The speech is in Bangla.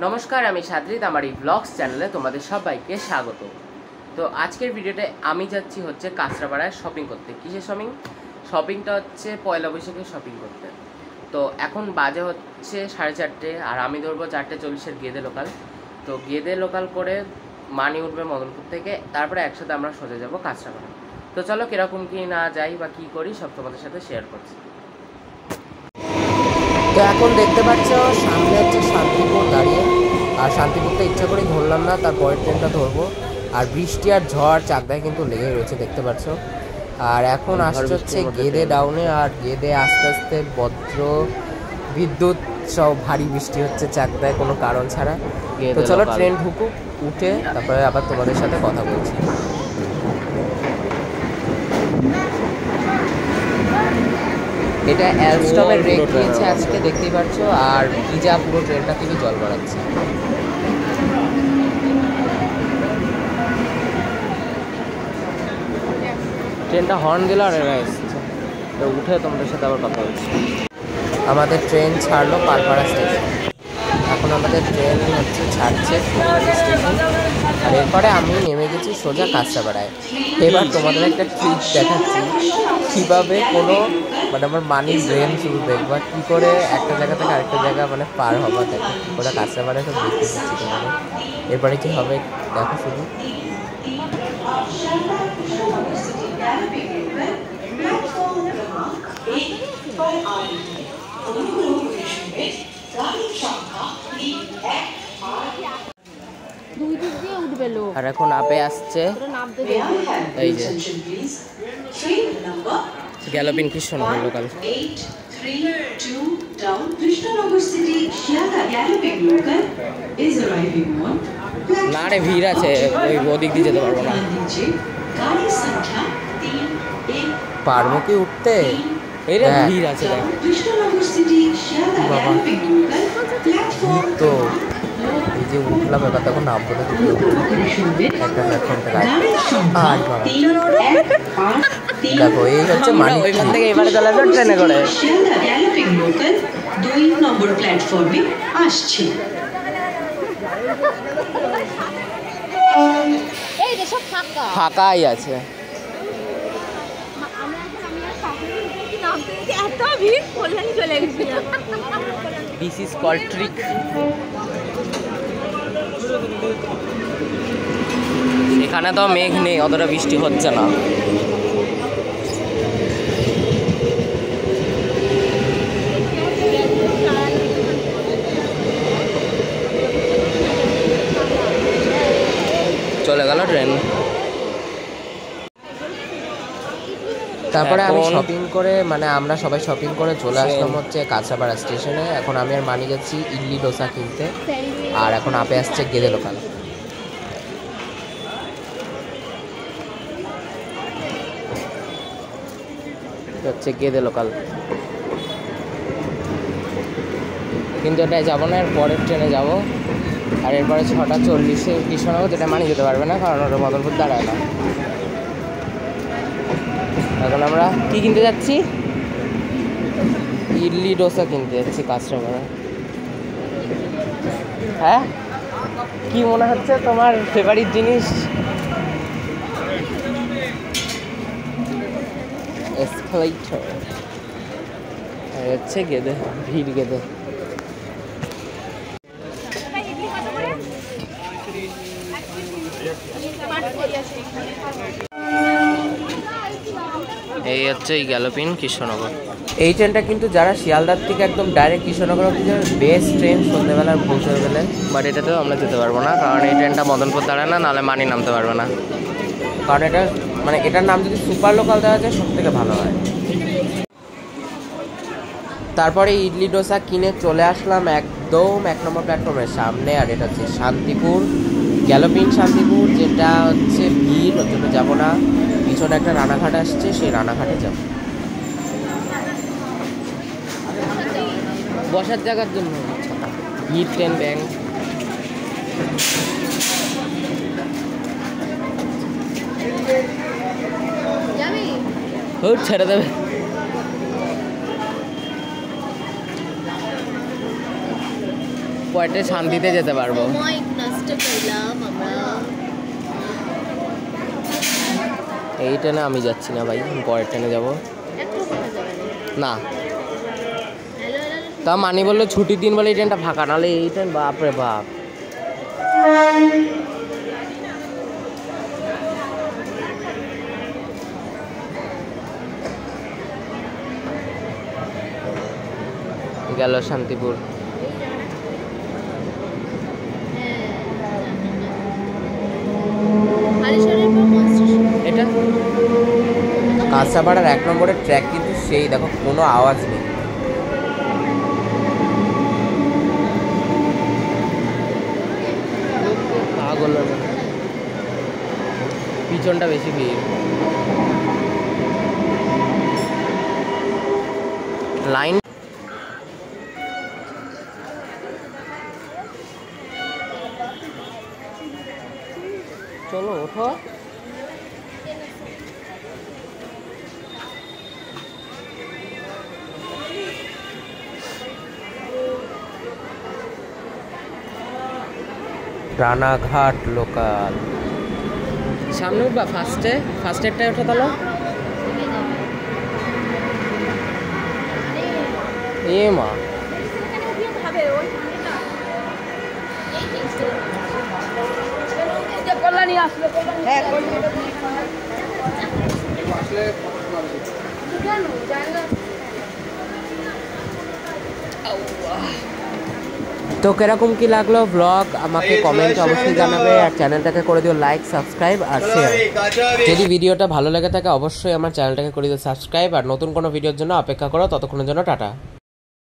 নমস্কার, আমি সাদরিদ। আমার এই ব্লগস চ্যানেলে তোমাদের সবাইকে স্বাগত। তো আজকের ভিডিওতে আমি যাচ্ছি হচ্ছে কাঁচরাপাড়ায় শপিং করতে। কিসের শপিং? শপিংটা হচ্ছে পয়লা বৈশাখের শপিং করতে। তো এখন বাজে হচ্ছে 4:30, আর আমি ধরবো 4:40-এর গেদে লোকাল। তো গেদে লোকাল করে মানি উঠবে মদনপুর থেকে, তারপরে একসাথে আমরা সোজা যাবো কাঁচরাপাড়া। তো চলো কীরকম কী না যাই বা কী করি সব তোমাদের সাথে শেয়ার করছি। তো এখন দেখতে পাচ্ছ সামনে হচ্ছে শান্তিপুর দাঁড়িয়ে, আর শান্তিপুরটা ইচ্ছা করে ধরলাম না, তারপরের ট্রেনটা ধরবো। আর বৃষ্টি আর ঝড় চাকদায় কিন্তু লেগে রয়েছে, দেখতে পাচ্ছ। আর এখন আসছে হচ্ছে গেদে ডাউনে, আর গেদে আস্তে আস্তে বজ্র বিদ্যুৎ সব ভারী বৃষ্টি হচ্ছে চাকদায় কোনো কারণ ছাড়া। তো চলো ট্রেন ঢুকুক, উঠে তারপরে আবার তোমাদের সাথে কথা বলছি। এটা অ্যালস্টমের ব্রেক দিয়েছে আজকে, দেখতেই পাচ্ছ। আর ভিজা পুরো ট্রেনটা থেকে জল বাড়াচ্ছে। ট্রেনটা হর্ন দিল আর এরা এসছে। তো উঠে তোমাদের সাথে আবার কথা বলছি। আমাদের ট্রেন ছাড়লো পালপাড়া স্টেশন। এখন আমাদের ট্রেন হচ্ছে ছাড়ছে ফুলবাড়ি স্টেশন, আর এরপরে আমি নেমে গেছি সোজা কাঁচরাপাড়ায়। এবার তোমাদের একটা ট্রিক দেখাচ্ছি, কীভাবে কোনো আমার মানির ব্রেন শুরু দেখবা, কী করে একটা জায়গা থেকে আরেকটা জায়গা পার হবা, দেখো কী করে কাঁচরাপাড়ায় সব দেখতে পাচ্ছি তোমাদের। এরপরে কী হবে দেখো শুধু। আর এখন আপে আসছে এই যে গ্যালোপিন কৃষ্ণনগর লোকাল। না রে, ভিড় আছে, ওই ওদিক দিয়ে যেতে পারবো না। পারবো কি উঠতে? এই রে ভিড় আছে, বাবা ভিড় তো। এই যে উঠলাম, এবার তখন নামবো একটা প্ল্যাটফর্ম থেকে। দেখো এই হচ্ছে মানে ওইখান থেকে এবারে চলে আসবে ট্রেনে করে। 2 নম্বর প্ল্যাটফর্মে আসছে। এই যে সব ফাঁকা, ফাঁকাই আছে। এত ভিড় কল্যাণী চলে গেছি। This is called trick. এখানে তো মেঘ নেই, অতটা বৃষ্টি হচ্ছে না। চলে গেল ট্রেন। তারপরে আমি শপিং করে আমরা সবাই শপিং করে চলে আসলাম হচ্ছে কাঁচরাপাড়া স্টেশনে। এখন আমি আর মানি যাচ্ছি ইডলি ডোসা কিনতে, আর এখন আপে আসছে গেদে লোকাল। হচ্ছে গেদে লোকাল, কিন্তু এটাই যাবো না, এর পরের ট্রেনে যাবো। আর এরপরে 6:40-এ কৃষ্ণনগর, যেটা মানি যেতে পারবে না কারণ ওটা মদনপুর দাঁড়ায় না। এখন আমরা কি কিনতে যাচ্ছি? ইডলি ডোসা কিনতে যাচ্ছি কাঁচরাপাড়া। হ্যাঁ, কি মনে হচ্ছে তোমার ফেভারিট জিনিস? এসকালেটর। আর হচ্ছে গেদে, ভিড় গেদে। এই হচ্ছে এই গ্যালোপিন কৃষ্ণনগর। এই ট্রেনটা কিন্তু যারা শিয়ালদার থেকে একদম ডাইরেক্ট কৃষ্ণনগর অব্দি যাবে, বেস্ট ট্রেন সন্ধ্যেবেলার পৌঁছাতে গেলে। বাট এটাতেও আমরা যেতে পারবো না, কারণ এই ট্রেনটা মদনপুর দাঁড়ায় না, নাহলে মানি নামতে পারবে না। কারণ এটা এটার নাম যদি সুপার লোকাল দেওয়া যায় সব থেকে ভালো হয়। তারপরে ইডলি ডোসা কিনে চলে আসলাম একদম 1 নম্বর প্ল্যাটফর্মের সামনে, আর এটা হচ্ছে শান্তিপুর, গ্যালোপিন শান্তিপুর, যেটা হচ্ছে ভিড়, ওর জন্য যাবো না। পিছনে একটা রানাঘাট আসছে, সেই রানাঘাটে যাব বসার জায়গার জন্য। ভিড় ট্রেন ব্যাংক। ছেড়ে দেবে। পয়েন্টে শান্তিতে যেতে পারবো। সময় নষ্ট করলাম আমরা। এই ট্রেনে আমি যাচ্ছি না ভাই, আমি পরের ট্রেনে যাবো। একটু করা যাবে না না। হ্যালো তা মানি বললো ছুটির দিন বলে এই ট্রেনটা ফাঁকা, নাহলে এই ট্রেন বাপরে বাপ। গেল শান্তিপুর। এটা কাঁচাপাড়ার 1 নম্বরের ট্র্যাক, কিন্তু সেই দেখো কোনো আওয়াজ নেই। পিছনটা বেশি ভিড়। লাইন চলো ওঠো। রানাঘাট লোকাল সামনে উঠবা ফার্স্টেরটাই ওঠা তাহলে। এ মা তো কিরকম কি লাগলো ব্লগ আমাকে কমেন্টে অবশ্যই জানাবে, আর চ্যানেলটাকে করে দিও লাইক, সাবস্ক্রাইব আর শেয়ার। যদি ভিডিওটা ভালো লেগে থাকে অবশ্যই আমার চ্যানেলটাকে করে দিও সাবস্ক্রাইব, আর নতুন কোনো ভিডিওর জন্য অপেক্ষা করো। ততক্ষণের জন্য টাটা।